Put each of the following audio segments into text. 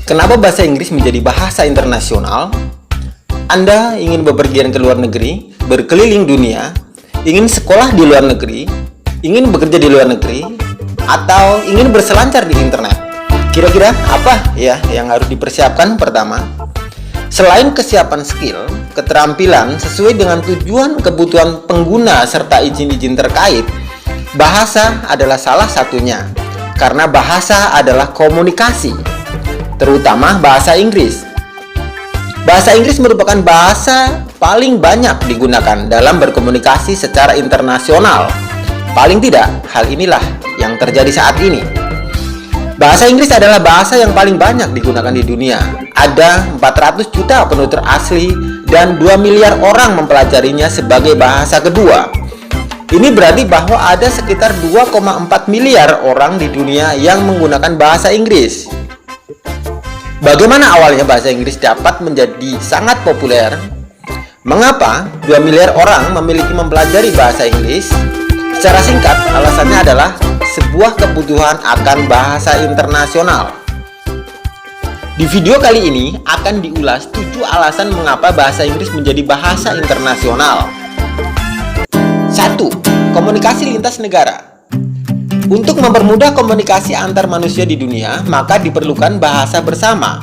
Kenapa bahasa Inggris menjadi bahasa internasional? Anda ingin bepergian ke luar negeri, berkeliling dunia, ingin sekolah di luar negeri, ingin bekerja di luar negeri, atau ingin berselancar di internet. Kira-kira apa ya yang harus dipersiapkan? Pertama, selain kesiapan skill, keterampilan sesuai dengan tujuan kebutuhan pengguna serta izin-izin terkait, bahasa adalah salah satunya. Karena bahasa adalah komunikasi, terutama bahasa Inggris. Bahasa Inggris merupakan bahasa paling banyak digunakan dalam berkomunikasi secara internasional. Paling tidak, hal inilah yang terjadi saat ini. Bahasa Inggris adalah bahasa yang paling banyak digunakan di dunia. Ada 400 juta penutur asli dan 2 miliar orang mempelajarinya sebagai bahasa kedua. Ini berarti bahwa ada sekitar 2,4 miliar orang di dunia yang menggunakan bahasa Inggris. Bagaimana awalnya bahasa Inggris dapat menjadi sangat populer? Mengapa 2 miliar orang memiliki mempelajari bahasa Inggris? Secara singkat, alasannya adalah sebuah kebutuhan akan bahasa internasional. Di video kali ini akan diulas 7 alasan mengapa bahasa Inggris menjadi bahasa internasional. 1. Komunikasi lintas negara. Untuk mempermudah komunikasi antar manusia di dunia, maka diperlukan bahasa bersama.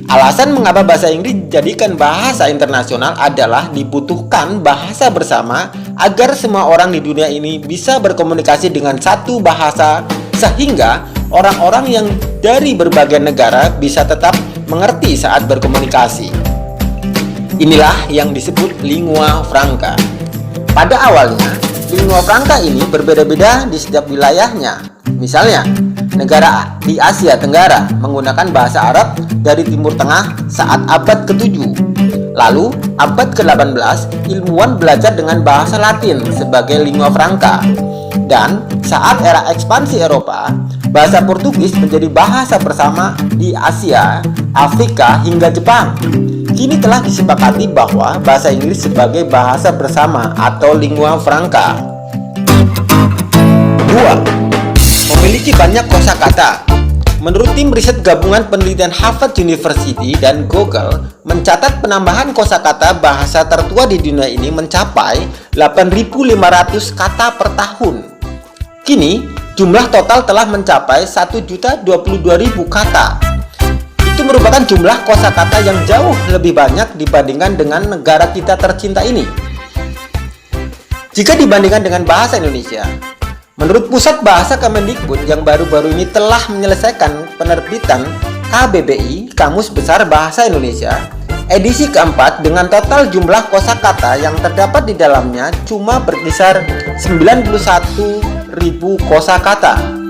Alasan mengapa bahasa Inggris dijadikan bahasa internasional adalah dibutuhkan bahasa bersama agar semua orang di dunia ini bisa berkomunikasi dengan satu bahasa, sehingga orang-orang yang dari berbagai negara bisa tetap mengerti saat berkomunikasi. Inilah yang disebut lingua franca. Pada awalnya, lingua franca ini berbeda-beda di setiap wilayahnya. Misalnya, negara di Asia Tenggara menggunakan bahasa Arab dari Timur Tengah saat abad ke-7. Lalu, abad ke-18, ilmuwan belajar dengan bahasa Latin sebagai lingua franca. Dan saat era ekspansi Eropa, bahasa Portugis menjadi bahasa bersama di Asia, Afrika, hingga Jepang. Kini telah disepakati bahwa bahasa Inggris sebagai bahasa bersama atau lingua franca. 2. Memiliki banyak kosakata. Menurut tim riset gabungan penelitian Harvard University dan Google, mencatat penambahan kosakata bahasa tertua di dunia ini mencapai 8.500 kata per tahun. Kini, jumlah total telah mencapai 1.022.000 kata. Itu merupakan jumlah kosakata yang jauh lebih banyak dibandingkan dengan negara kita tercinta ini. Jika dibandingkan dengan bahasa Indonesia, menurut Pusat Bahasa Kemendikbud yang baru-baru ini telah menyelesaikan penerbitan KBBI, Kamus Besar Bahasa Indonesia, edisi keempat dengan total jumlah kosakata yang terdapat di dalamnya cuma berkisar 91.000 kosakata.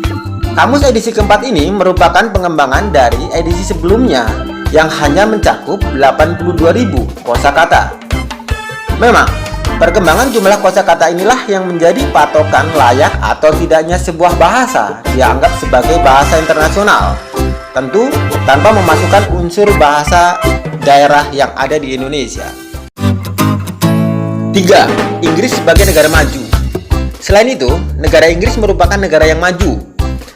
Kamus edisi keempat ini merupakan pengembangan dari edisi sebelumnya yang hanya mencakup 82.000 kosakata. Memang, perkembangan jumlah kosakata inilah yang menjadi patokan layak atau tidaknya sebuah bahasa dianggap sebagai bahasa internasional. Tentu tanpa memasukkan unsur bahasa daerah yang ada di Indonesia. 3. Inggris sebagai negara maju. Selain itu, negara Inggris merupakan negara yang maju.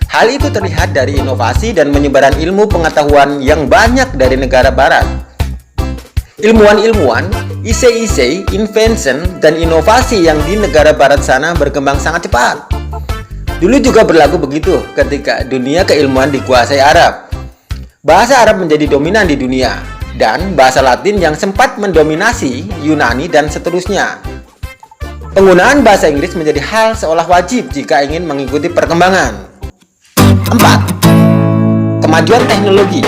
Hal itu terlihat dari inovasi dan penyebaran ilmu pengetahuan yang banyak dari negara barat. Ilmuwan-ilmuwan, ide-ide, invention, dan inovasi yang di negara barat sana berkembang sangat cepat. Dulu juga berlaku begitu ketika dunia keilmuan dikuasai Arab. Bahasa Arab menjadi dominan di dunia, dan bahasa Latin yang sempat mendominasi Yunani dan seterusnya. Penggunaan bahasa Inggris menjadi hal seolah wajib jika ingin mengikuti perkembangan. 4. Kemajuan teknologi.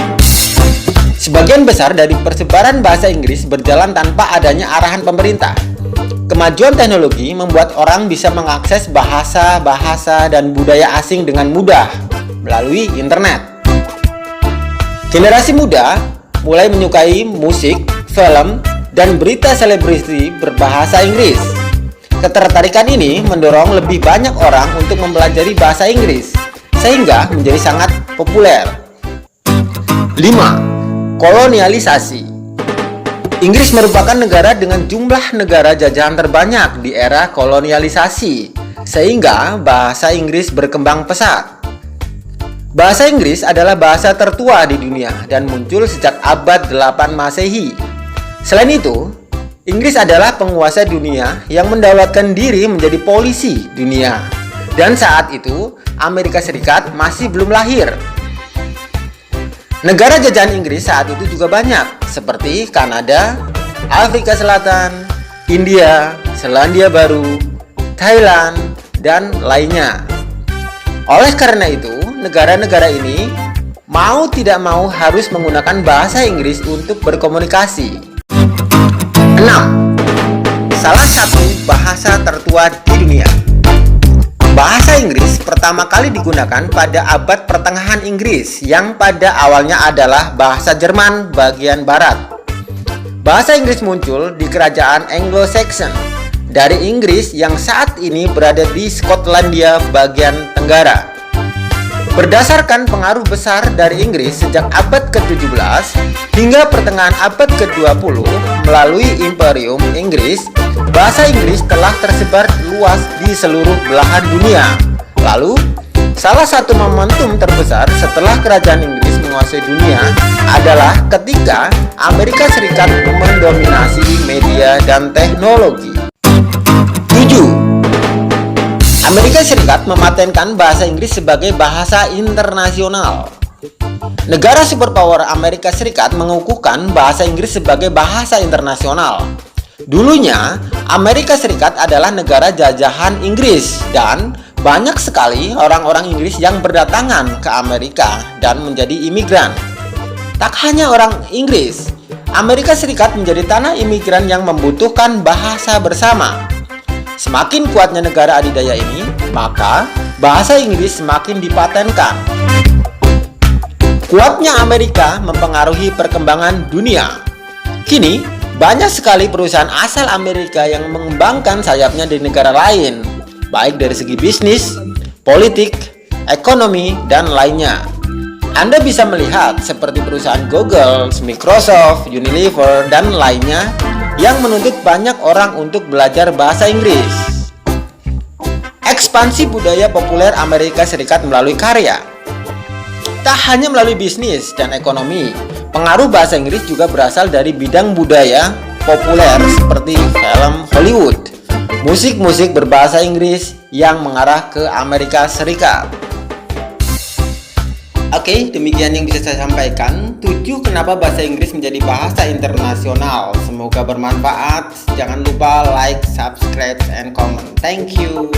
Sebagian besar dari persebaran bahasa Inggris berjalan tanpa adanya arahan pemerintah. Kemajuan teknologi membuat orang bisa mengakses bahasa-bahasa dan budaya asing dengan mudah melalui internet. Generasi muda mulai menyukai musik, film, dan berita selebriti berbahasa Inggris. Ketertarikan ini mendorong lebih banyak orang untuk mempelajari bahasa Inggris, sehingga menjadi sangat populer. 5. Kolonialisasi. Inggris merupakan negara dengan jumlah negara jajahan terbanyak di era kolonialisasi, sehingga bahasa Inggris berkembang pesat. Bahasa Inggris adalah bahasa tertua di dunia dan muncul sejak abad 8 Masehi. Selain itu, Inggris adalah penguasa dunia yang mendaulatkan diri menjadi polisi dunia. Dan saat itu, Amerika Serikat masih belum lahir. Negara jajahan Inggris saat itu juga banyak, seperti Kanada, Afrika Selatan, India, Selandia Baru, Thailand, dan lainnya. Oleh karena itu, negara-negara ini mau tidak mau harus menggunakan bahasa Inggris untuk berkomunikasi. 6. Salah satu bahasa tertua di dunia. Bahasa Inggris pertama kali digunakan pada abad pertengahan Inggris yang pada awalnya adalah bahasa Jerman bagian barat. Bahasa Inggris muncul di kerajaan Anglo-Saxon dari Inggris yang saat ini berada di Skotlandia bagian tenggara. Berdasarkan pengaruh besar dari Inggris sejak abad ke-17 hingga pertengahan abad ke-20 melalui Imperium Inggris, bahasa Inggris telah tersebar luas di seluruh belahan dunia. Lalu, salah satu momentum terbesar setelah kerajaan Inggris menguasai dunia adalah ketika Amerika Serikat mendominasi media dan teknologi. 7. Amerika Serikat mematenkan bahasa Inggris sebagai bahasa internasional. Negara superpower Amerika Serikat mengukuhkan bahasa Inggris sebagai bahasa internasional. Dulunya, Amerika Serikat adalah negara jajahan Inggris dan banyak sekali orang-orang Inggris yang berdatangan ke Amerika dan menjadi imigran. Tak hanya orang Inggris, Amerika Serikat menjadi tanah imigran yang membutuhkan bahasa bersama. Semakin kuatnya negara adidaya ini, maka bahasa Inggris semakin dipatenkan. Kuatnya Amerika mempengaruhi perkembangan dunia. Kini, banyak sekali perusahaan asal Amerika yang mengembangkan sayapnya di negara lain, baik dari segi bisnis, politik, ekonomi, dan lainnya. Anda bisa melihat seperti perusahaan Google, Microsoft, Unilever, dan lainnya yang menuntut banyak orang untuk belajar bahasa Inggris. Ekspansi budaya populer Amerika Serikat melalui karya. Tak hanya melalui bisnis dan ekonomi, pengaruh bahasa Inggris juga berasal dari bidang budaya populer seperti film Hollywood, musik-musik berbahasa Inggris yang mengarah ke Amerika Serikat. Oke, demikian yang bisa saya sampaikan. 7 kenapa bahasa Inggris menjadi bahasa internasional. Semoga bermanfaat. Jangan lupa like, subscribe, and comment. Thank you.